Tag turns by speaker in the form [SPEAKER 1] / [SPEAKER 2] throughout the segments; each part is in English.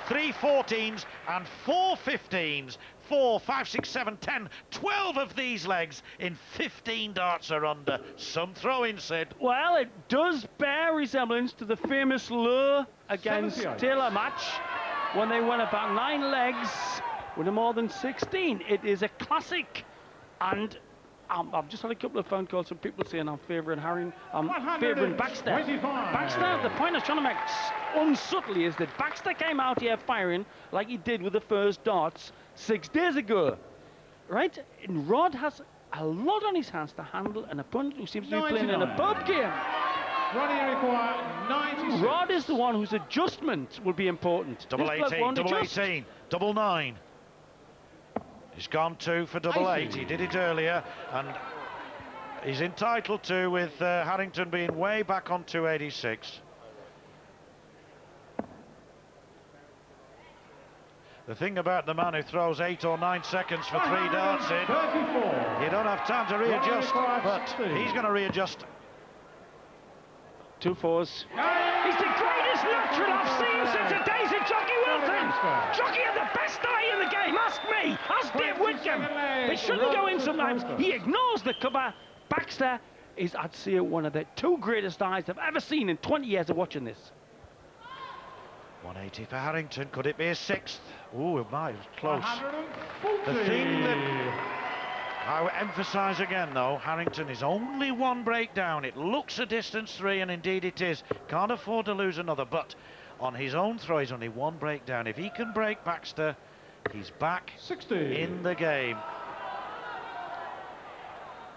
[SPEAKER 1] 3 14s and 4 15s. 4, 5, 6, 7, 10, 12 of these legs in 15 darts are under. Some throw-in, Sid.
[SPEAKER 2] Well, it does bear resemblance to the famous Lure against Taylor match when they won about 9 legs with more than 16. It is a classic, and I've just had a couple of phone calls from people saying I'm favouring Baxter. Baxter, the point I was trying to make unsubtly is that Baxter came out here firing like he did with the first darts 6 days ago, right? And Rod has a lot on his hands to handle an opponent who seems to be playing in a pub game.
[SPEAKER 3] Ronnie require 96.
[SPEAKER 2] Rod is the one whose adjustment will be important.
[SPEAKER 1] Double 18, double 18, double 9. He's gone 2 for double 8. He did it earlier, and he's entitled to, with Harrington being way back on 286. The thing about the man who throws 8 or 9 seconds for 3 darts in, you don't have time to readjust, but he's going to readjust.
[SPEAKER 2] 2 4s. He's the greatest natural I've seen since the days of Jockey Wilton. Jockey had the best eye in the game. Ask me. Ask Dave Whitcomb. They shouldn't go in sometimes. He ignores the cover. Baxter is, I'd say, one of the 2 greatest eyes I've ever seen in 20 years of watching this.
[SPEAKER 1] 180 for Harrington. Could it be a 6th? Oh, it might. Close. The thing that I emphasise again, though, Harrington is only 1 breakdown. It looks a distance 3, and indeed it is. Can't afford to lose another, but on his own throw, he's only 1 breakdown. If he can break Baxter, he's back
[SPEAKER 3] 60
[SPEAKER 1] in the game.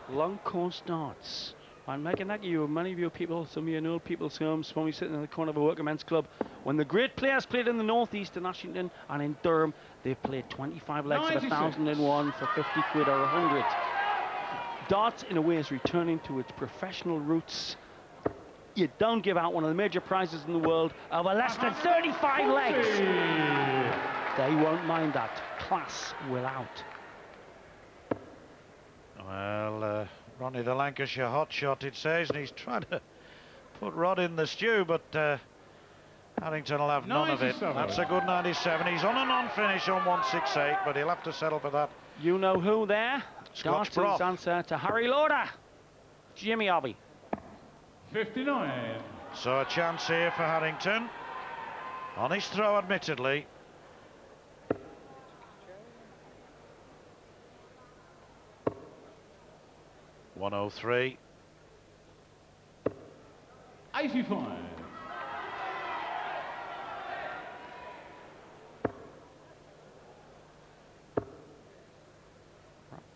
[SPEAKER 2] Long course darts. I'm making that you, many of you people, some of you old people's homes, when we sit in the corner of a working men's club. When the great players played in the northeast, in Ashington and in Durham, they've played 25 legs of 1,001 for 50 quid or 100. Darts, in a way, is returning to its professional roots. You don't give out one of the major prizes in the world over less than 35 legs. They won't mind that. Class will out.
[SPEAKER 1] Well, Ronnie the Lancashire hotshot, it says, and he's trying to put Rod in the stew, but Harrington will have none of it. That's a good 97. He's on a non-finish on 168, but he'll have to settle for that.
[SPEAKER 2] You know who there?
[SPEAKER 1] Scotch
[SPEAKER 2] Darting's
[SPEAKER 1] broth.
[SPEAKER 2] answer to Harry Lauder. Jimmy Hobby.
[SPEAKER 3] 59.
[SPEAKER 1] So a chance here for Harrington. On his throw, admittedly. .103.
[SPEAKER 3] 85.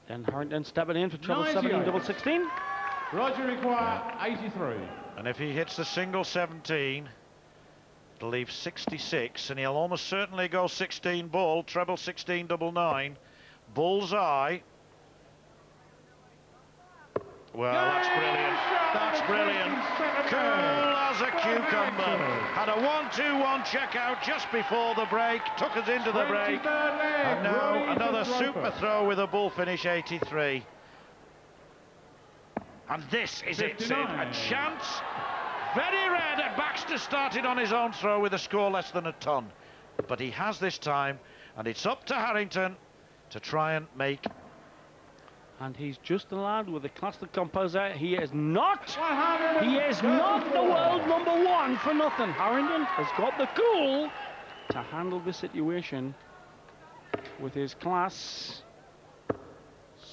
[SPEAKER 2] Then Harrington stepping in for treble 17, double 16.
[SPEAKER 3] Roger require 83.
[SPEAKER 1] And if he hits the single 17, it'll leave 66, and he'll almost certainly go 16 bull, treble 16, double 9, bullseye. Well, that's brilliant. That's brilliant. Cool as a cucumber. Had a 1-2-1 check out just before the break. Took us into the break. And now another super throw with a bull finish 83. And this is it, Sid. A chance. Very rare that Baxter started on his own throw with a score less than a ton. But he has this time, and it's up to Harrington to try and make.
[SPEAKER 2] And he's just a lad with a classic composer. He is not the world #1 for nothing. Harrington has got the cool to handle the situation with his class.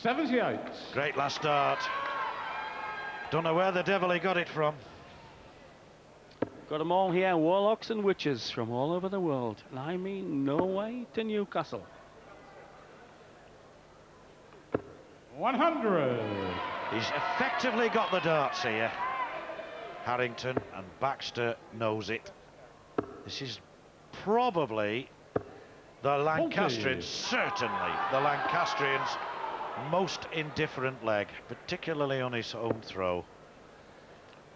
[SPEAKER 3] 78.
[SPEAKER 1] Great last start. Don't know where the devil he got it from.
[SPEAKER 2] Got them all here, warlocks and witches from all over the world. And I mean Norway to Newcastle.
[SPEAKER 3] 100.
[SPEAKER 1] He's effectively got the darts here, Harrington, and Baxter knows it. This is probably the Lancastrians, certainly the Lancastrians' most indifferent leg, particularly on his own throw.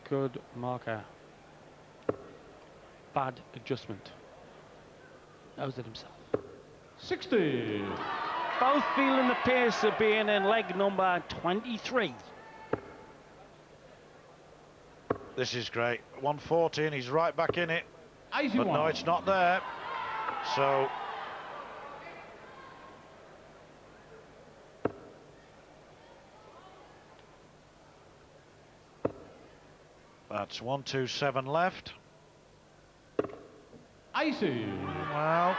[SPEAKER 2] Good marker. Bad adjustment. Knows it himself.
[SPEAKER 3] 60.
[SPEAKER 2] Both feeling the pace of being in leg number 23.
[SPEAKER 1] This is great. 140 and he's right back in it.
[SPEAKER 3] 81.
[SPEAKER 1] But no, it's not there. So that's 127 left.
[SPEAKER 3] 80.
[SPEAKER 1] Well,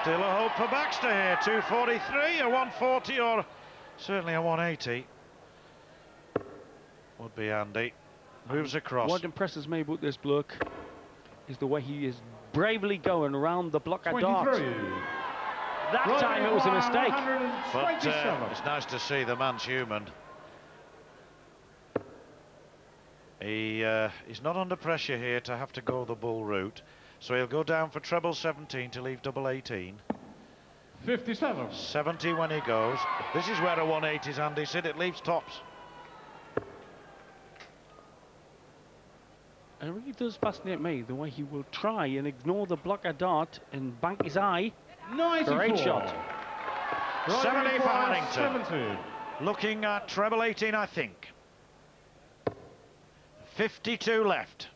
[SPEAKER 1] still a hope for Baxter here. 243, a 140, or certainly a 180 would be handy. Moves across.
[SPEAKER 2] What impresses me about this bloke is the way he is bravely going around the block of darts. That time it was a mistake.
[SPEAKER 1] But it's nice to see the man's human. He's not under pressure here to have to go the bull route, so he'll go down for treble 17 to leave double 18.
[SPEAKER 3] 57.
[SPEAKER 1] 70 when he goes. This is where a 180 is handy, Sid. It leaves tops.
[SPEAKER 2] And it really does fascinate me the way he will try and ignore the blocker dart and bank his eye.
[SPEAKER 3] 94.
[SPEAKER 2] Great shot.
[SPEAKER 1] 70 for Harrington.
[SPEAKER 3] 70.
[SPEAKER 1] Looking at treble 18, I think. 52 left.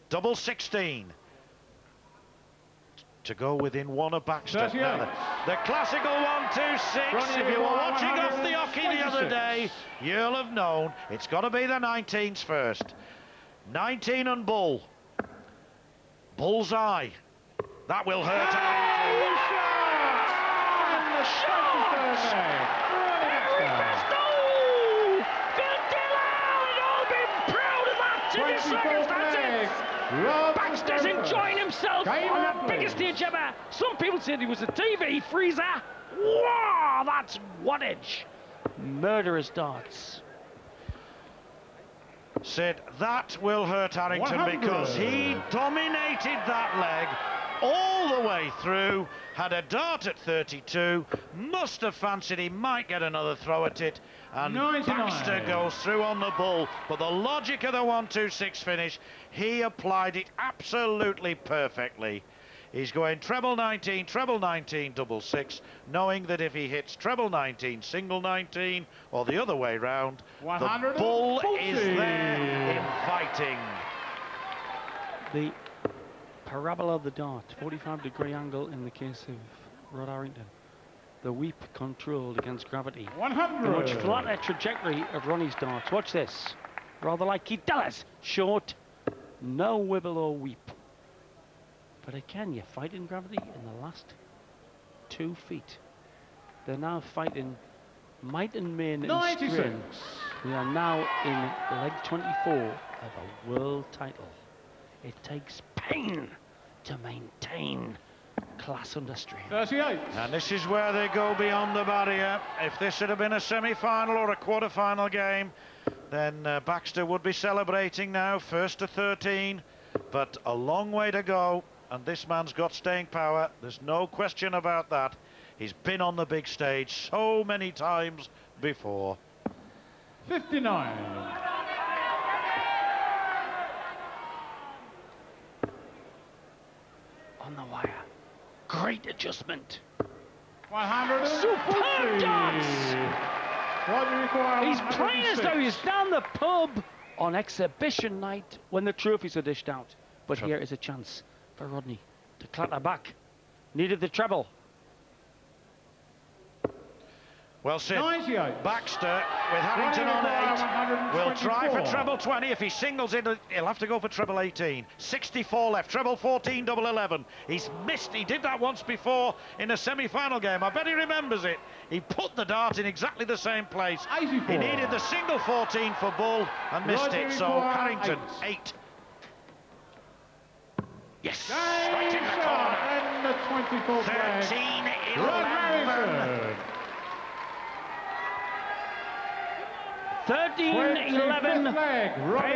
[SPEAKER 1] Double 16. To go within one of Baxter. Now, the classical 1-2-6. If you were watching off the hockey the other day, you'll have known it's got to be the 19s first. 19 and bull. Bullseye. That will hurt.
[SPEAKER 2] Baxter's enjoying himself on the biggest stage ever. Some people said he was a TV freezer. Wow, that's wattage. Murderous darts.
[SPEAKER 1] Sid, that will hurt Harrington 100. Because he dominated that leg all the way through, had a dart at 32, must have fancied he might get another throw at it, and 99. Baxter goes through on the bull. But the logic of the 1-2-6 finish, he applied it absolutely perfectly. He's going treble 19, double 6, knowing that if he hits treble 19, single 19, or the other way round, the bull is there inviting.
[SPEAKER 2] The parabola of the dart, 45-degree angle in the case of Rod Harrington. The weep controlled against gravity.
[SPEAKER 3] 100.
[SPEAKER 2] The much flatter trajectory of Ronnie's darts. Watch this. Rather like Keith, short, no wibble or weep. But again, you're fighting gravity in the last 2 feet. They're now fighting might and main and strain. We are now in leg 24 of a world title. It takes pain to maintain class under strain.
[SPEAKER 3] 38.
[SPEAKER 1] And this is where they go beyond the barrier. If this had been a semi-final or a quarter-final game, then Baxter would be celebrating now, first to 13, but a long way to go. And this man's got staying power. There's no question about that. He's been on the big stage so many times before.
[SPEAKER 3] 59.
[SPEAKER 2] On the wire. Great adjustment.
[SPEAKER 3] 100.
[SPEAKER 2] Superb darts. He's playing as though he's down the pub on exhibition night when the trophies are dished out. But here is a chance for Rodney to clatter back. Needed the treble.
[SPEAKER 1] Well, Sid, Baxter with Harrington on 8 will try for treble 20. If he singles it, he'll have to go for treble 18. 64 left, treble 14, double 11. He's missed. He did that once before in a semi-final game. I bet he remembers it. He put the dart in exactly the same place.
[SPEAKER 3] 84.
[SPEAKER 1] He needed the single 14 for bull and missed it. So Harrington 8. Yes, right in the corner.
[SPEAKER 3] And the
[SPEAKER 1] 13-11.
[SPEAKER 2] 13-11.